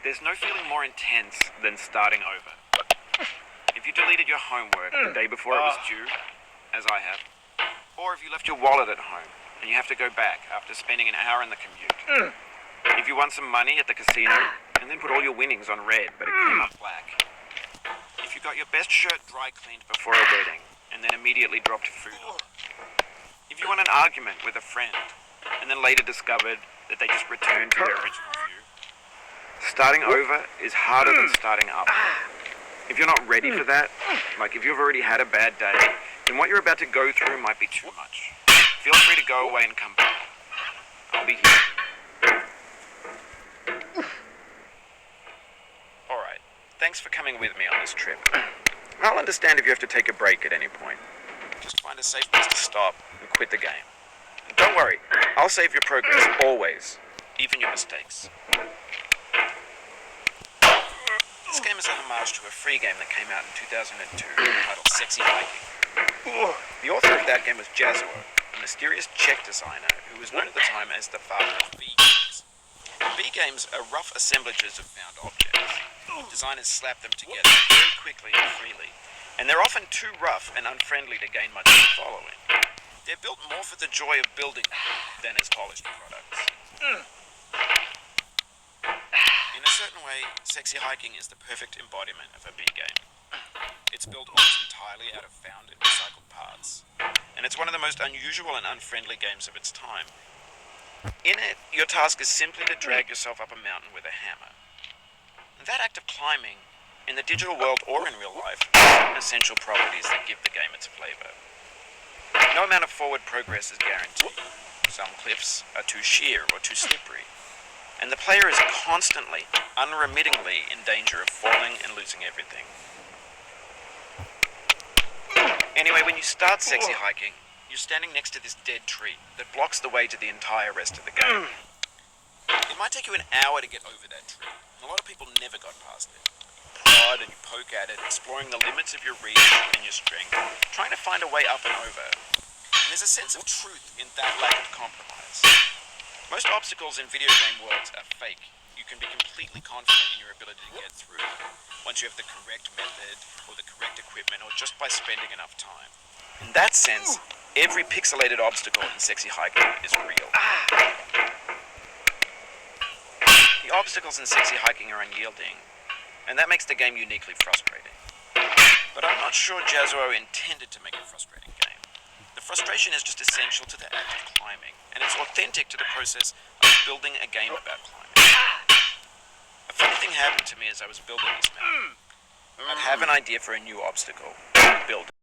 There's no feeling more intense than starting over. If you deleted your homework the day before it was due, as I have, or if you left your wallet at home and you have to go back after spending an hour in the commute. If you won some money at the casino and then put all your winnings on red but it came up black. If you got your best shirt dry cleaned before a wedding and then immediately dropped food on it. If you won an argument with a friend and then later discovered that they just returned to their original view. Starting over is harder than starting up. If you're not ready for that, like if you've already had a bad day, then what you're about to go through might be too much. Feel free to go away and come back. I'll be here. Alright, thanks for coming with me on this trip. I'll understand if you have to take a break at any point. Just find a safe place to stop and quit the game. And don't worry, I'll save your progress always, even your mistakes. This game is a homage to a free game that came out in 2002 titled Sexy Hiking. The author of that game was Jazzuo, a mysterious Czech designer who was known at the time as the father of V-games. V-games are rough assemblages of found objects. Designers slap them together very quickly and freely, and they're often too rough and unfriendly to gain much of a following. They're built more for the joy of building than as polished products. In a certain way, Sexy Hiking is the perfect embodiment of a B-game. It's built almost entirely out of found and recycled parts, and it's one of the most unusual and unfriendly games of its time. In it, your task is simply to drag yourself up a mountain with a hammer. That act of climbing, in the digital world or in real life, are essential properties that give the game its flavor. No amount of forward progress is guaranteed. Some cliffs are too sheer or too slippery, and the player is constantly, unremittingly in danger of falling and losing everything. Anyway, when you start Sexy Hiking, you're standing next to this dead tree that blocks the way to the entire rest of the game. It might take you an hour to get over that tree, and a lot of people never got past it. You prod and you poke at it, exploring the limits of your reach and your strength, trying to find a way up and over. And there's a sense of truth in that lack of compromise. Most obstacles in video game worlds are fake. You can be completely confident in your ability to get through once you have the correct method or the correct equipment or just by spending enough time. In that sense, every pixelated obstacle in Sexy Hiking is real. The obstacles in Sexy Hiking are unyielding, and that makes the game uniquely frustrating. But I'm not sure Jazzuo intended to make a frustrating game. The frustration is just essential to the act of climbing, and it's authentic to the process of building a game about climbing. A funny thing happened to me as I was building this map. I'd have an idea for a new obstacle, build it.